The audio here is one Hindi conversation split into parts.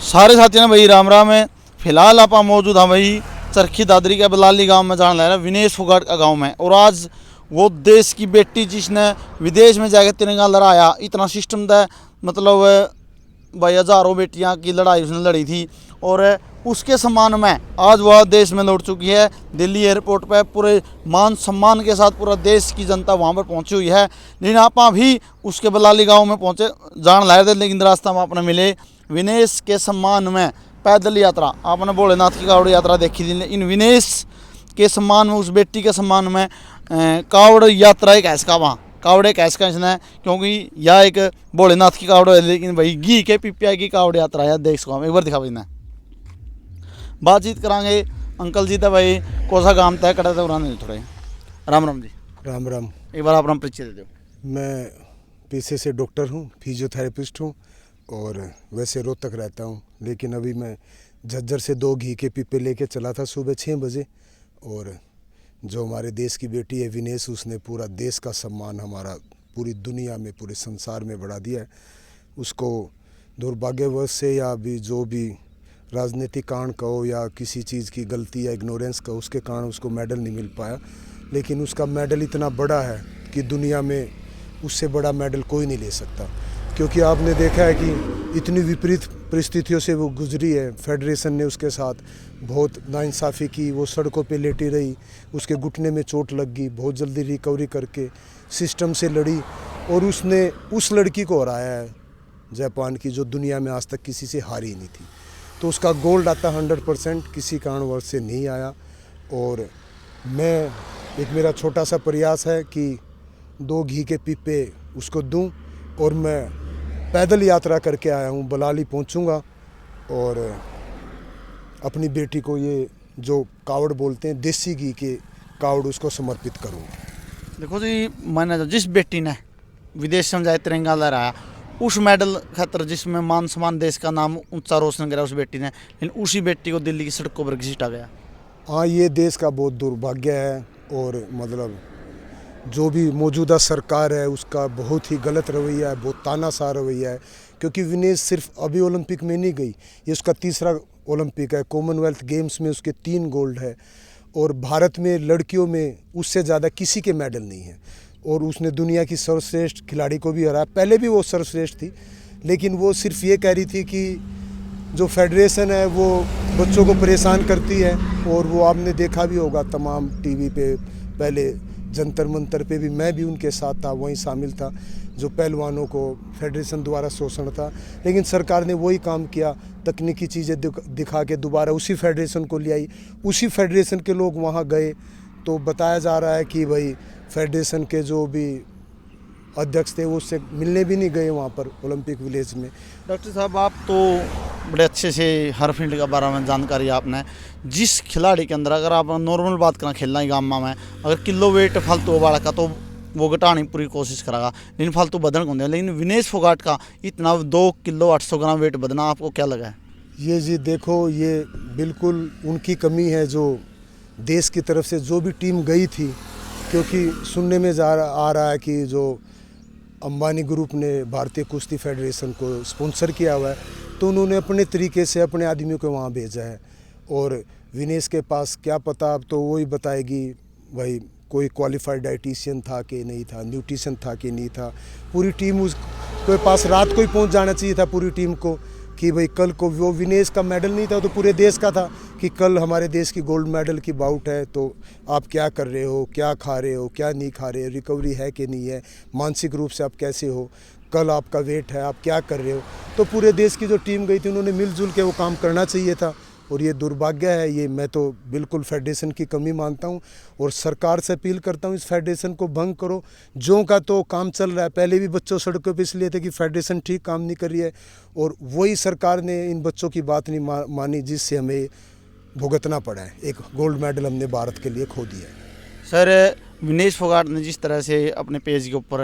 सारे साथियों ने भाई राम राम है। फिलहाल आप मौजूद हैं भाई चरखी दादरी के बलाली गांव में जान ले रहा है विनेश फोगाट का गांव में। और आज वो देश की बेटी जिसने विदेश में जाकर तिरंगा लड़ाया, इतना सिस्टम था, मतलब भाई हज़ारों बेटियां की लड़ाई उसने लड़ी थी। और उसके सम्मान में आज वह देश में लौट चुकी है। दिल्ली एयरपोर्ट पर पूरे मान सम्मान के साथ पूरा देश की जनता वहाँ पर पहुँची हुई है। लेकिन आप भी उसके बलाली गांव में पहुँचे जान लाए थे, लेकिन रास्ता में आपने मिले विनेश के सम्मान में पैदल यात्रा। आपने भोलेनाथ की कावड़ यात्रा देखी थी, इन विनेश के सम्मान में, उस बेटी के सम्मान में कावड़ यात्रा एक ऐसा वहाँ कावड़े कैस का इसने, क्योंकि यह एक भोलेनाथ की कावड़ है, लेकिन भाई घी के पिपिया की कावड़ यात्रा है। देख सको हम एक बार दिखा भाई ने बातचीत करांगे अंकल जी। तो भाई कौन सा काम तय करा था उन्होंने थोड़े। राम राम जी। राम राम। एक बार अपना परिचय दे दो। मैं पेशे से डॉक्टर हूँ, फिजियोथेरेपिस्ट हूँ और वैसे रोहतक रहता हूँ, लेकिन अभी मैं झज्जर से 2 घी के पीपे लेके चला था सुबह 6 बजे। और जो हमारे देश की बेटी है विनेश, उसने पूरा देश का सम्मान हमारा पूरी दुनिया में, पूरे संसार में बढ़ा दिया है। उसको दुर्भाग्यवश से या भी जो भी राजनीतिक कारण कहो या किसी चीज़ की गलती या इग्नोरेंस कहो, उसके कारण उसको मेडल नहीं मिल पाया। लेकिन उसका मेडल इतना बड़ा है कि दुनिया में उससे बड़ा मेडल कोई नहीं ले सकता, क्योंकि आपने देखा है कि इतनी विपरीत परिस्थितियों से वो गुजरी है। फेडरेशन ने उसके साथ बहुत नाइंसाफ़ी की, वो सड़कों पे लेटी रही, उसके घुटने में चोट लग गई, बहुत जल्दी रिकवरी करके सिस्टम से लड़ी और उसने उस लड़की को हराया है जापान की, जो दुनिया में आज तक किसी से हारी नहीं थी। तो उसका गोल्ड आता 100% किसी कारणवश से नहीं आया। और मैं एक मेरा छोटा सा प्रयास है कि 2 घी के पीपे उसको दूं और मैं पैदल यात्रा करके आया हूं, बलाली पहुंचूंगा और अपनी बेटी को ये जो कावड़ बोलते हैं देसी घी के कावड़ उसको समर्पित करूंगा। देखो जी, मैंने जिस बेटी ने विदेश में जाए तिरंगा लहराया, उस मेडल खातर जिसमें मान सम्मान देश का नाम ऊंचा रोशन करा उस बेटी ने, लेकिन उसी बेटी को दिल्ली की सड़कों पर घसीटा गया। हाँ, ये देश का बहुत दुर्भाग्य है। और मतलब जो भी मौजूदा सरकार है उसका बहुत ही गलत रवैया है, बहुत तानाशाह रवैया है। क्योंकि विनेश सिर्फ अभी ओलंपिक में नहीं गई, ये उसका 3रा ओलंपिक है। कॉमनवेल्थ गेम्स में उसके 3 गोल्ड है और भारत में लड़कियों में उससे ज़्यादा किसी के मेडल नहीं है। और उसने दुनिया की सर्वश्रेष्ठ खिलाड़ी को भी हराया। पहले भी वो सर्वश्रेष्ठ थी, लेकिन वो सिर्फ ये कह रही थी कि जो फेडरेशन है वो बच्चों को परेशान करती है। और वो आपने देखा भी होगा तमाम टीवी पे, पहले जंतर मंतर पे भी मैं भी उनके साथ था, वहीं शामिल था, जो पहलवानों को फेडरेशन द्वारा शोषण था। लेकिन सरकार ने वही काम किया, तकनीकी चीज़ें दिखा के दोबारा उसी फेडरेशन को ले आई। उसी फेडरेशन के लोग वहाँ गए तो बताया जा रहा है कि भाई फेडरेशन के जो भी अध्यक्ष थे वो उससे मिलने भी नहीं गए वहाँ पर ओलंपिक विलेज में। डॉक्टर साहब, आप तो बड़े अच्छे से हर फील्ड के बारे में जानकारी आपने। जिस खिलाड़ी के अंदर, अगर आप नॉर्मल बात करें खेलना ही गामा में, अगर किलो वेट फालतू वाला का तो वो घटाने की पूरी कोशिश करेगा, लेकिन फालतू बदन कौन दे। लेकिन विनेश फोगाट का इतना 2 किलो 800 ग्राम वेट बदना, आपको क्या लगा है? ये जी देखो, ये बिल्कुल उनकी कमी है जो देश की तरफ से जो भी टीम गई थी। क्योंकि सुनने में आ रहा है कि जो अंबानी ग्रुप ने भारतीय कुश्ती फेडरेशन को स्पॉन्सर किया हुआ है, तो उन्होंने अपने तरीके से अपने आदमियों को वहाँ भेजा है। और विनेश के पास क्या पता, अब तो वही बताएगी भाई कोई क्वालिफाइड डाइटिशियन था कि नहीं था, न्यूट्रिशन था कि नहीं था। पूरी टीम उसके पास रात को ही पहुँच जाना चाहिए था पूरी टीम को, कि भाई कल को वो विनेश का मेडल नहीं था तो पूरे देश का था, कि कल हमारे देश की गोल्ड मेडल की बाउट है, तो आप क्या कर रहे हो, क्या खा रहे हो, क्या नहीं खा रहे हो, रिकवरी है कि नहीं है, मानसिक रूप से आप कैसे हो, कल आपका वेट है, आप क्या कर रहे हो। तो पूरे देश की जो टीम गई थी उन्होंने मिलजुल के वो काम करना चाहिए था। और ये दुर्भाग्य है, ये मैं तो बिल्कुल फेडरेशन की कमी मानता हूँ और सरकार से अपील करता हूँ इस फेडरेशन को भंग करो। जो का तो काम चल रहा है, पहले भी बच्चों सड़कों पे इसलिए थे कि फेडरेशन ठीक काम नहीं कर रही है, और वही सरकार ने इन बच्चों की बात नहीं मानी, जिससे हमें भुगतना पड़ा है। एक गोल्ड मेडल हमने भारत के लिए खो दिया है। सर, विनेश फोगाट ने जिस तरह से अपने पेज के ऊपर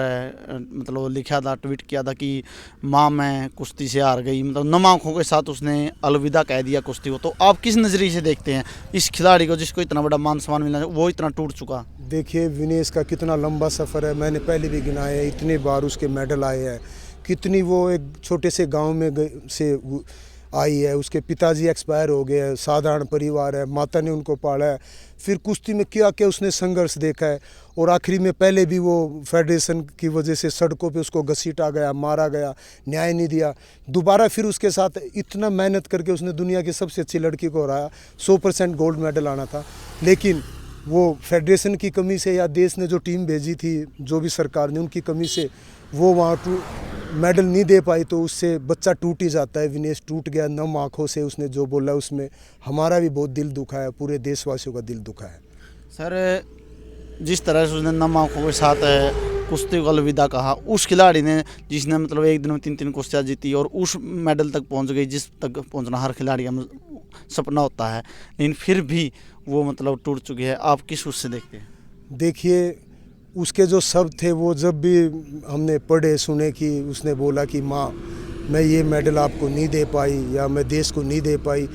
मतलब लिखा था, ट्वीट किया था कि माँ मैं कुश्ती से हार गई, मतलब नम आँखों के साथ उसने अलविदा कह दिया कुश्ती को। तो आप किस नज़रिए से देखते हैं इस खिलाड़ी को, जिसको इतना बड़ा मान सम्मान मिला, वो इतना टूट चुका? देखिए, विनेश का कितना लंबा सफ़र है, मैंने पहले भी गिनाया है, इतने बार उसके मेडल आए हैं। कितनी वो एक छोटे से गाँव में से आई है। उसके पिताजी एक्सपायर हो गए हैं, साधारण परिवार है, माता ने उनको पाला है। फिर कुश्ती में क्या क्या उसने संघर्ष देखा है, और आखिरी में पहले भी वो फेडरेशन की वजह से सड़कों पे उसको घसीटा गया, मारा गया, न्याय नहीं दिया। दोबारा फिर उसके साथ इतना मेहनत करके उसने दुनिया की सबसे अच्छी लड़की को हराया, 100% गोल्ड मेडल आना था, लेकिन वो फेडरेशन की कमी से या देश ने जो टीम भेजी थी, जो भी सरकार ने, उनकी कमी से वो वहाँ मेडल नहीं दे पाई, तो उससे बच्चा टूट ही जाता है। विनेश टूट गया नम आँखों से, उसने जो बोला उसमें हमारा भी बहुत दिल दुखा है, पूरे देशवासियों का दिल दुखा है। सर, जिस तरह से उसने नम आँखों के साथ कुश्ती को अलविदा कहा, उस खिलाड़ी ने जिसने मतलब एक दिन में 3-3 कुश्तियाँ जीती और उस मेडल तक पहुंच गई जिस तक पहुंचना हर खिलाड़ी का सपना होता है, लेकिन फिर भी वो मतलब टूट चुकी है, आप किस उससे देखते हैं? देखिए, उसके जो शब्द थे वो जब भी हमने पढ़े सुने कि उसने बोला कि माँ मैं ये मेडल आपको नहीं दे पाई या मैं देश को नहीं दे पाई,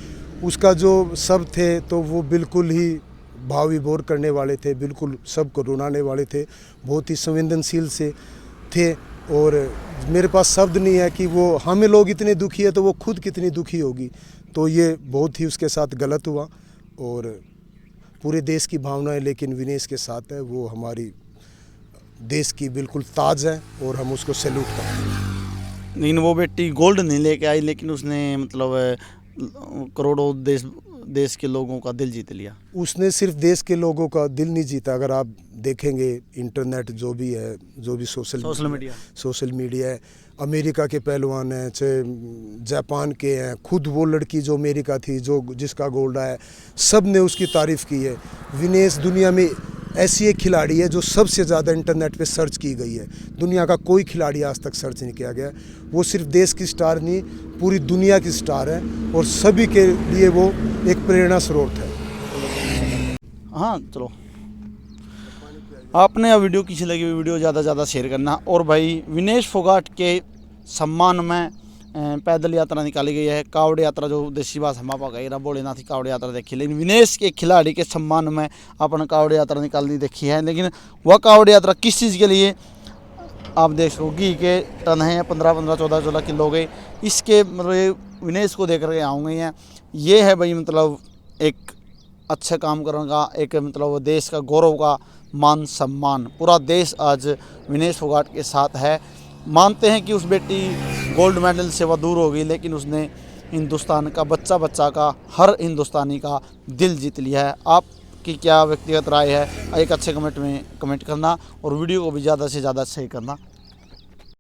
उसका जो शब्द थे तो वो बिल्कुल ही भाव विभोर करने वाले थे, बिल्कुल सबको रुलाने वाले थे, बहुत ही संवेदनशील से थे। और मेरे पास शब्द नहीं है कि वो, हमें लोग इतने दुखी है तो वो खुद कितनी दुखी होगी। तो ये बहुत ही उसके साथ गलत हुआ, और पूरे देश की भावनाएं लेकिन विनेश के साथ है। वो हमारी देश की बिल्कुल ताज है और हम उसको सैल्यूट करते हैं। लेकिन वो बेटी गोल्ड नहीं लेके आई, लेकिन उसने मतलब करोड़ों देश के लोगों का दिल जीत लिया। उसने सिर्फ देश के लोगों का दिल नहीं जीता। अगर आप देखेंगे इंटरनेट जो भी है, जो भी सोशल मीडिया है, अमेरिका के पहलवान हैं, चाहे जापान के हैं, खुद वो लड़की जो अमेरिका थी, जो जिसका गोल्ड आया, सब ने उसकी तारीफ़ की है। विनेश दुनिया में ऐसी एक खिलाड़ी है जो सबसे ज़्यादा इंटरनेट पे सर्च की गई है। दुनिया का कोई खिलाड़ी आज तक सर्च नहीं किया गया। वो सिर्फ देश की स्टार नहीं, पूरी दुनिया की स्टार है, और सभी के लिए वो एक प्रेरणा स्रोत है। हाँ, चलो, आपने यह वीडियो किसी लगी हुई वीडियो ज़्यादा से ज़्यादा शेयर करना। और भाई, विनेश फोगाट के सम्मान में पैदल यात्रा निकाली गई है, कावड़ यात्रा, जो देसी भाषा में आप गई भोलेनाथ की कावड़ यात्रा देखी, लेकिन विनेश के खिलाड़ी के सम्मान में अपन कावड़ यात्रा निकालनी देखी है। लेकिन वह कावड़ यात्रा किस चीज़ के लिए, आप देख सको घी के टन हैं, 15-15, 14-14 किलो के, इसके मतलब ये विनेश को देख कर आऊँगे हैं। ये है भाई मतलब एक अच्छा काम करने का, एक मतलब देश का गौरव का मान सम्मान। पूरा देश आज विनेश फोगाट के साथ है। मानते हैं कि उस बेटी गोल्ड मेडल से वह दूर हो गई, लेकिन उसने हिंदुस्तान का बच्चा का, हर हिंदुस्तानी का दिल जीत लिया है। आपकी क्या व्यक्तिगत राय है, एक अच्छे कमेंट में कमेंट करना, और वीडियो को भी ज़्यादा से ज़्यादा शेयर करना।